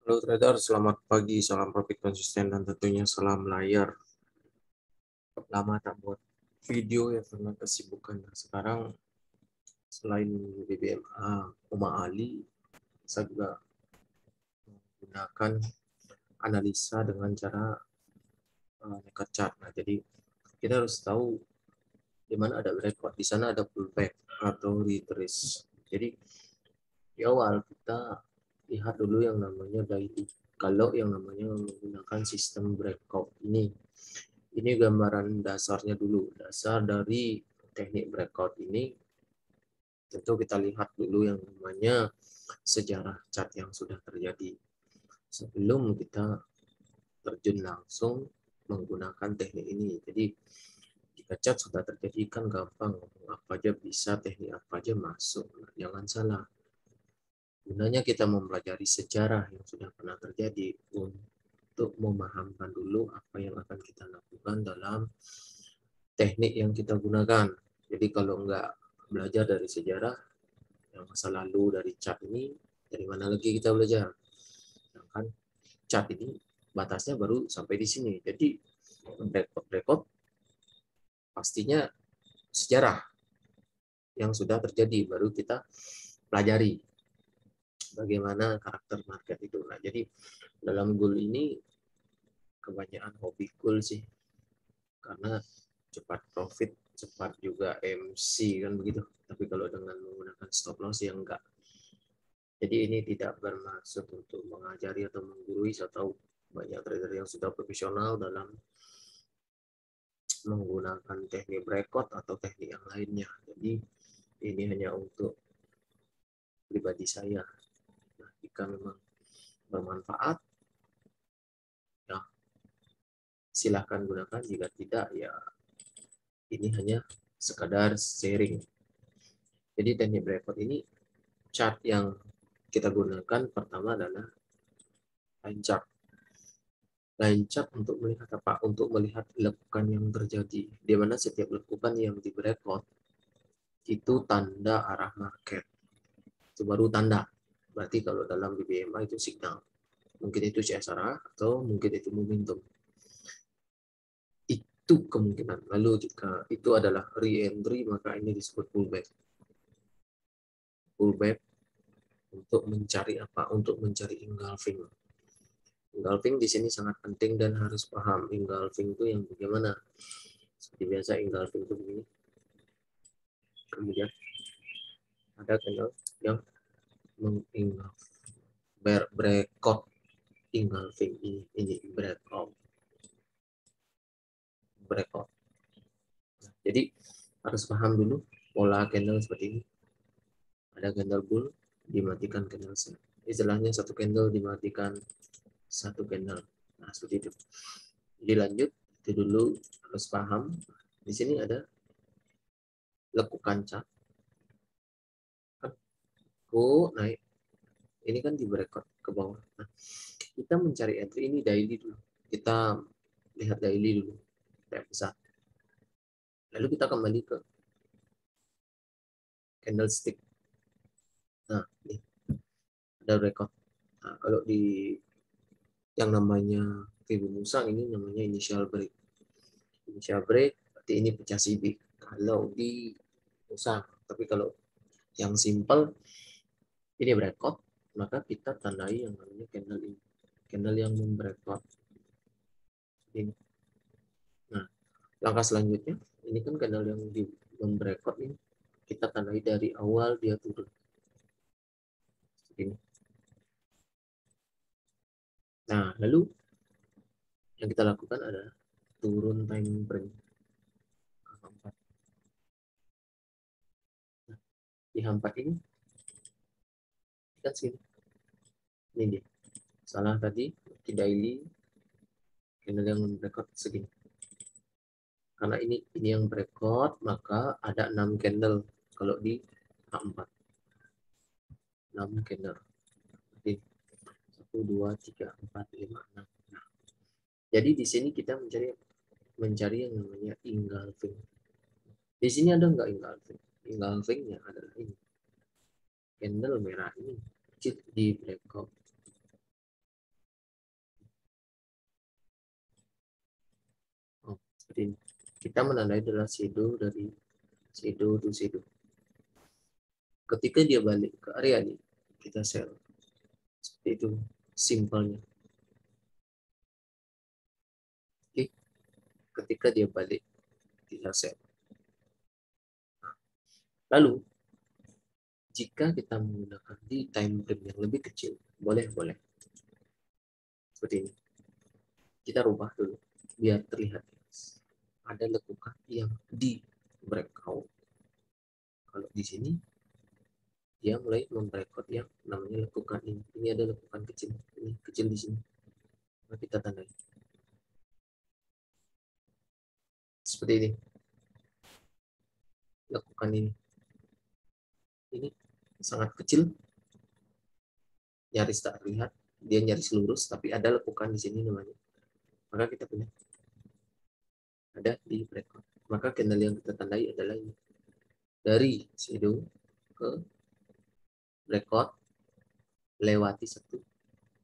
Halo trader, selamat pagi, salam profit konsisten dan tentunya salam layar. Lama tak buat video ya karena kesibukan. Sekarang selain BBMA, Uma Ali, saya juga menggunakan analisa dengan cara nekat chart. Nah, jadi kita harus tahu di mana ada breakout, di sana ada pullback atau retrace. Jadi di awal kita lihat dulu yang namanya daily. Kalau yang namanya menggunakan sistem breakout ini gambaran dasarnya dulu. Dasar dari teknik breakout ini tentu kita lihat dulu yang namanya sejarah chart yang sudah terjadi. Sebelum kita terjun langsung menggunakan teknik ini. Jadi jika chart sudah terjadi kan gampang, apa aja bisa, teknik apa aja masuk. Nah, jangan salah. Gunanya kita mempelajari sejarah yang sudah pernah terjadi untuk memahamkan dulu apa yang akan kita lakukan dalam teknik yang kita gunakan. Jadi kalau nggak belajar dari sejarah yang masa lalu dari chart ini, dari mana lagi kita belajar? Sedangkan chart ini batasnya baru sampai di sini. Jadi record pastinya sejarah yang sudah terjadi baru kita pelajari bagaimana karakter market itu. Nah, jadi dalam goal ini kebanyakan hobi goal sih karena cepat profit, cepat juga MC kan begitu. Tapi kalau dengan menggunakan stop loss yang enggak. Jadi ini tidak bermaksud untuk mengajari atau menggurui. Saya tahu banyak trader yang sudah profesional dalam menggunakan teknik breakout atau teknik yang lainnya. Jadi ini hanya untuk pribadi saya. Nah, jika memang bermanfaat, ya silahkan gunakan. Jika tidak, ya ini hanya sekadar sharing. Jadi teknik breakout ini chart yang kita gunakan pertama adalah line chart. Line chart untuk melihat apa? Untuk melihat lekukan yang terjadi. Di mana setiap lekukan yang di breakout itu tanda arah market. Itu baru tanda. Berarti kalau dalam BBMA itu signal. Mungkin itu CSRA atau mungkin itu momentum. Itu kemungkinan. Lalu jika itu adalah re-entry, maka ini disebut pullback. Pullback untuk mencari apa? Untuk mencari engulfing. Engulfing di sini sangat penting dan harus paham. Engulfing itu yang bagaimana? Seperti biasa engulfing itu begini. Kemudian ada channel yang mengengulf. Breakout engulfing ini breakout. Breakout. Jadi harus paham dulu pola candle seperti ini. Ada candle bull, dimatikan candle sell. Istilahnya satu candle dimatikan satu candle. Nah, seperti itu. Jadi lanjut, itu dulu harus paham. Di sini ada lekukan cat. Naik. Ini kan di breakout ke bawah. Nah, kita mencari entry ini daily dulu. Kita lihat daily dulu. Kayak besar. Lalu kita kembali ke candlestick. Nah, ini ada breakout. Nah, kalau di yang namanya Fibo Musang ini namanya initial break. Initial break berarti ini pecah CB. Kalau di Musang, tapi kalau yang simple ini breakout, maka kita tandai yang namanya candle ini. Candle yang membreakout ini. Nah, langkah selanjutnya, ini kan candle yang di membreakout ini, kita tandai dari awal dia turun. Ini. Nah, lalu yang kita lakukan adalah turun time frame. Nah, di H4 ini, kan sini. Ini dia. Salah tadi, di daily, candle yang breakout segini. Karena ini yang breakout, maka ada 6 candle kalau di H4. 6 candle. Jadi 1, 2, 3, 4, 5, 6. Nah, jadi di sini kita mencari yang namanya engulfing. Di sini ada nggak engulfing? Engulfingnya adalah ini. Candle merah ini di breakout. Seperti ini. Kita menandai adalah shadow dari shadow to shadow. Ketika dia balik ke area ini, kita share. Seperti itu simpelnya. Oke. Ketika dia balik, kita share. Lalu, jika kita menggunakan di time frame yang lebih kecil, boleh. Seperti ini. Kita rubah dulu, biar terlihat. Ada lekukan yang di breakout. Kalau di sini, dia mulai membreakout yang namanya lekukan ini. Ini ada lekukan kecil. Ini kecil di sini. Nah, kita tandai. Seperti ini. Lekukan ini. Ini sangat kecil. Nyaris tak terlihat. Dia nyaris lurus, tapi ada lekukan di sini namanya. Maka kita punya. Ada di breakout. Maka candle yang kita tandai adalah ini. Dari shadow ke breakout, lewati satu,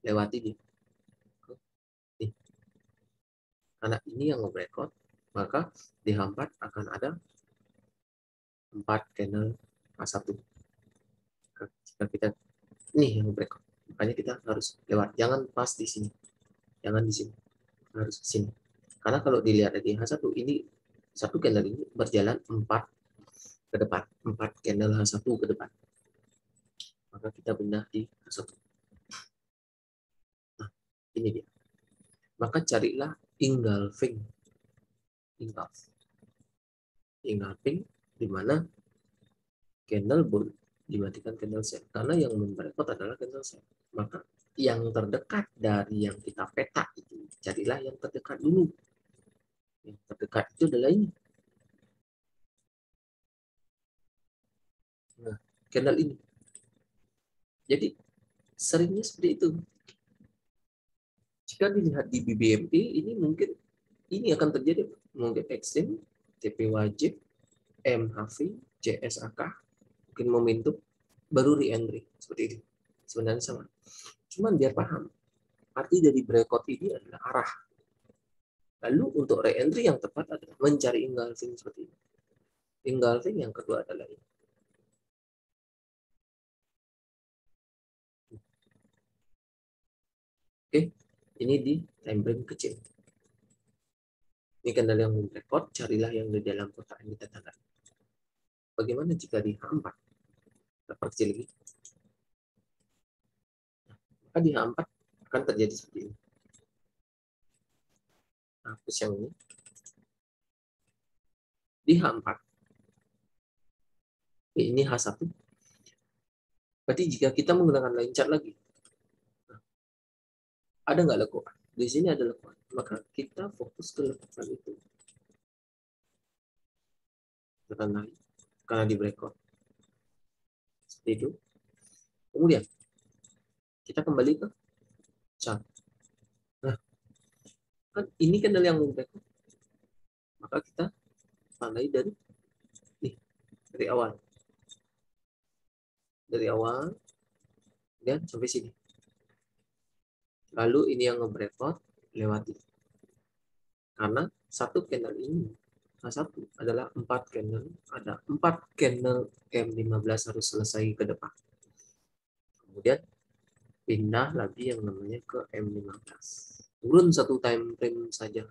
lewati dia. Nih. Karena ini yang nge-breakout, maka di H4 akan ada 4 candle A1. Jika kita ini yang breakout, makanya kita harus lewat. Jangan pas di sini. Jangan di sini. Harus di sini. Karena kalau dilihat di H1 ini satu candle ini berjalan 4 ke depan, 4 candle H1 ke depan. Maka kita bedah di H1. Nah, ini dia. Maka carilah engulfing. Engulfing di mana candle bull dimatikan candle set, karena yang membreakout adalah candle set. Maka yang terdekat dari yang kita peta itu, carilah yang terdekat dulu. Yang terdekat itu adalah ini. Nah, candle ini. Jadi seringnya seperti itu. Jika dilihat di BBMP, ini mungkin ini akan terjadi. Mungkin extend, TP wajib, MHV, CSAK, mungkin momentum, baru re-entry. Seperti itu. Sebenarnya sama. Cuman biar paham, arti dari breakout ini adalah arah. Lalu untuk re-entry yang tepat adalah mencari engulfing seperti ini. Engulfing yang kedua adalah ini. Oke, ini di time frame kecil. Ini candle yang breakout, carilah yang di dalam kotak ini kita tanda. Bagaimana jika di H4? Kita kecil lagi. Maka di H4 akan terjadi seperti ini. Hapus yang ini. Di H4. Ini H1. Berarti jika kita menggunakan line chart lagi, ada nggak lekukan? Di sini ada lekukan. Maka kita fokus ke lekukan itu. Tekan naik. Karena di breakout. Seperti itu. Kemudian, kita kembali ke chart. Nah, kan ini candle yang breakout. Maka kita tandai dari dari awal. Dari awal dan sampai sini. Lalu ini yang nge-breakout lewati. Karena satu candle ini H1 adalah 4 candle, ada 4 candle M15 harus selesai ke depan. Kemudian pindah lagi yang namanya ke M15. Turun satu time frame saja.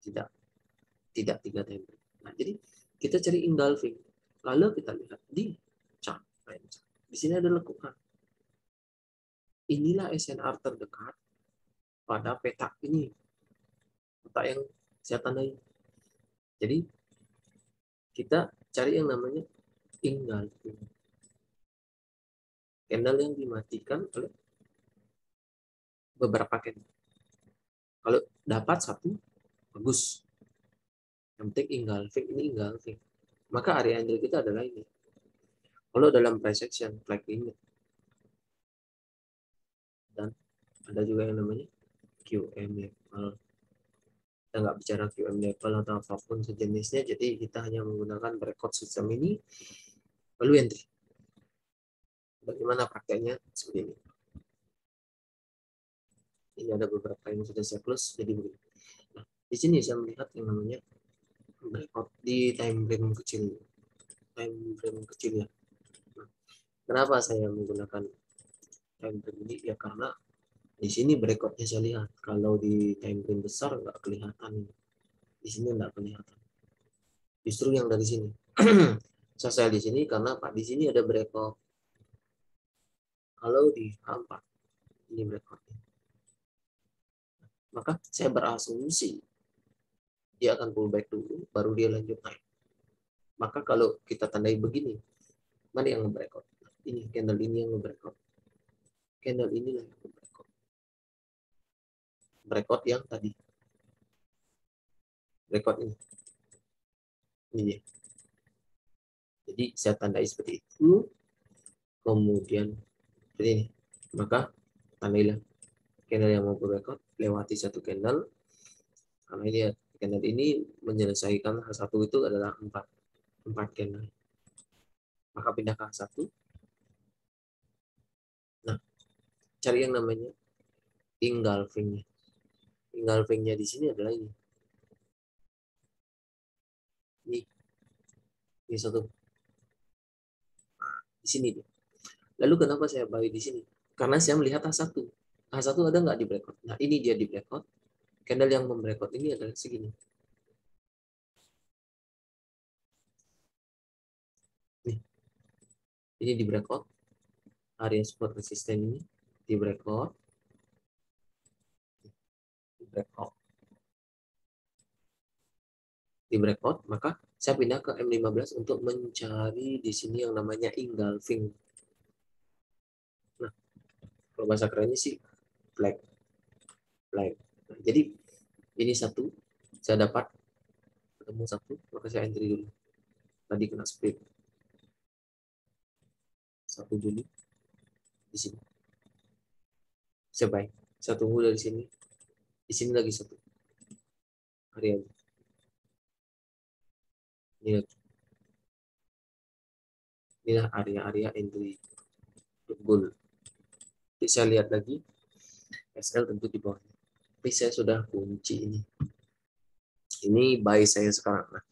Tidak 3 time frame. Nah, jadi kita cari engulfing. Lalu kita lihat di chart. Di sini ada lekukan. Inilah SNR terdekat pada peta ini. Peta yang saya tandai. Jadi kita cari yang namanya engulfing. Candle yang dimatikan oleh beberapa candle. Kalau dapat satu, bagus. Yang penting engulfing, ini engulfing. Maka area entry kita adalah ini. Kalau dalam price action, flag ini. Dan ada juga yang namanya QM level. Kita nggak bicara QM level atau apapun sejenisnya, jadi kita hanya menggunakan breakout system ini, lalu entry. Bagaimana prakteknya? Seperti ini. Ini ada beberapa yang sudah saya close, jadi begini. Nah, Di sini saya melihat yang namanya breakout di time frame kecil. Time frame kecil ya. Nah, kenapa saya menggunakan time frame ini? Ya karena di sini breakoutnya saya lihat. Kalau di time frame besar nggak kelihatan. Di sini nggak kelihatan. Justru yang dari sini. Saya di sini karena Pak di sini ada breakout. Kalau di H4 ini breakoutnya, maka saya berasumsi dia akan pullback dulu, baru dia lanjut naik. Maka kalau kita tandai begini, mana yang nge-breakout? Ini candle ini yang nge-breakout. Candle inilah yang nge-breakout. Breakout yang tadi. Breakout ini. Ini dia. Jadi saya tandai seperti itu. Kemudian seperti ini. Maka tandailah candle yang mau breakout lewati satu candle. Karena ini candle ini menyelesaikan H1 itu adalah 4 candle. Maka pindah ke H1. Nah, cari yang namanya engulfing-nya. Engulfing-nya di sini adalah ini. Ini satu. Di sini dia. Lalu kenapa saya buy di sini? Karena saya melihat H1. H1 ada nggak di breakout? Nah, ini dia di breakout. Candle yang membreakout ini adalah segini. Nih, ini di breakout. Area support resisten ini di breakout. Di breakout. Di breakout, maka saya pindah ke M15 untuk mencari di sini yang namanya engulfing. Nah, kalau bahasa kerennya sih flag. Flag. Nah, jadi ini satu, saya dapat ketemu satu, maka saya entry dulu. Tadi kena split 1 Juli di sini. Saya buy. Saya tunggu dari sini. Di sini lagi satu area. Ini inilah area-area entry bull. Jadi saya lihat lagi SL tentu di bawah. Tapi saya sudah kunci ini. Ini buy saya sekarang. Nah,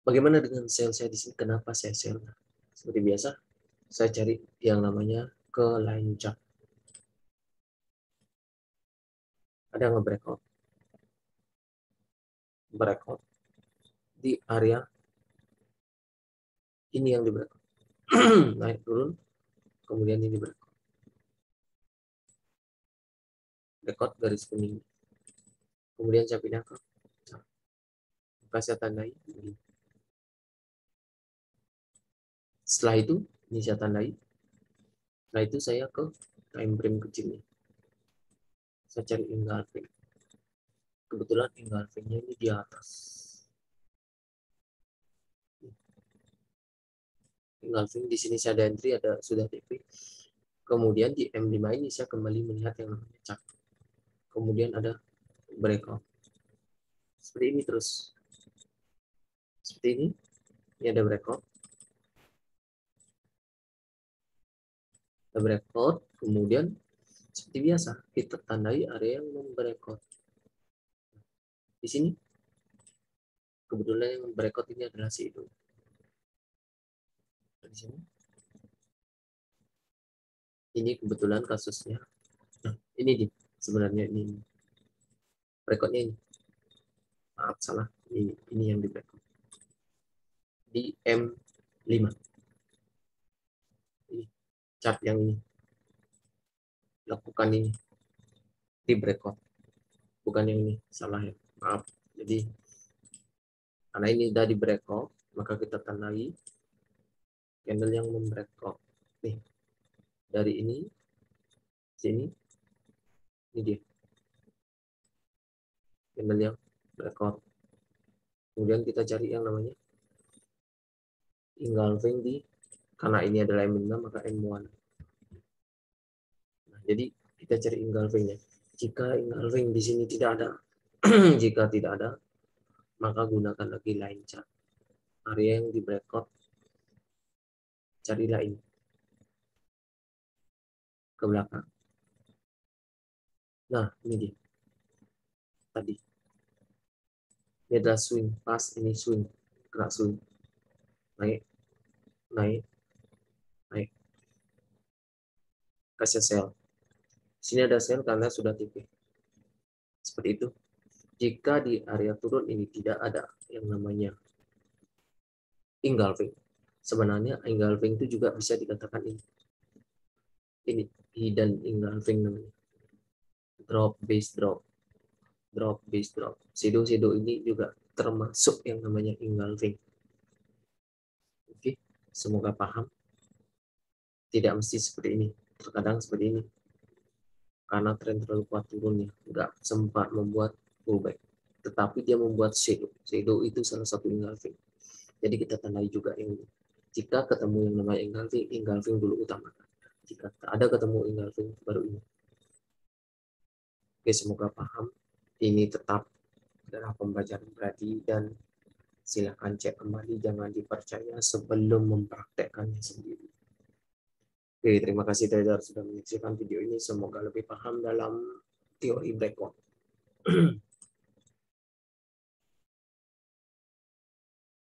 bagaimana dengan sell saya di sini? Kenapa saya sell? Seperti biasa, saya cari yang namanya ke line chart. Ada nge-breakout. Breakout di area ini yang di breakout. Naik turun, kemudian ini breakout. Breakout garis kuning. Kemudian saya pindah ke maka saya tandai ini. Setelah itu, ini saya tandai. Setelah itu saya ke time frame kecilnya. Saya cari engulfing. Kebetulan engulfingnya ini di atas. Engulfing di sini saya ada entry, ada sudah TP. Kemudian di M5 ini saya kembali melihat yang namanya chart. Kemudian ada breakout. Seperti ini terus. Seperti ini. Ini ada breakout. Ada breakout. Kemudian seperti biasa kita tandai area yang membreakout. Di sini kebetulan yang breakout ini adalah si itu. Di sini. Ini kebetulan kasusnya. Nah, ini di sebenarnya ini breakoutnya ini. Maaf salah. Ini yang di breakout. Di M5. Ini chart yang ini. Lakukan ini di breakout. Bukan yang ini, salah ya. Maaf. Jadi karena ini udah di breakout, maka kita tandai candle yang membreakout. Nih, dari ini sini ini dia. Candle yang breakout. Kemudian kita cari yang namanya engulfing di karena ini adalah M5 maka M1. Nah, jadi kita cari engulfingnya. Jika engulfing di sini tidak ada, jika tidak ada, maka gunakan lagi line chart. Area yang di breakout, carilah ini ke belakang. Nah, ini dia. Tadi. Ini adalah swing, pas ini swing, gerak swing, naik, naik, naik, kasih sell. Sini ada sell karena sudah TP. Seperti itu. Jika di area turun ini tidak ada yang namanya engulfing, sebenarnya engulfing itu juga bisa dikatakan ini hidden engulfing namanya. Drop, base drop, drop, base drop. Shadow ini juga termasuk yang namanya engulfing. Oke, semoga paham. Tidak mesti seperti ini, terkadang seperti ini. Karena tren terlalu kuat turunnya, nggak sempat membuat pullback. Tetapi dia membuat shadow. Shadow itu salah satu engulfing. Jadi kita tandai juga ini. Jika ketemu yang namanya engulfing, engulfing dulu utamakan. Jika tak ada ketemu engulfing, baru ini. Oke, semoga paham. Ini tetap adalah pembelajaran berarti dan silakan cek kembali, jangan dipercaya sebelum mempraktekkannya sendiri. Oke, terima kasih trader sudah menyaksikan video ini. Semoga lebih paham dalam teori breakout.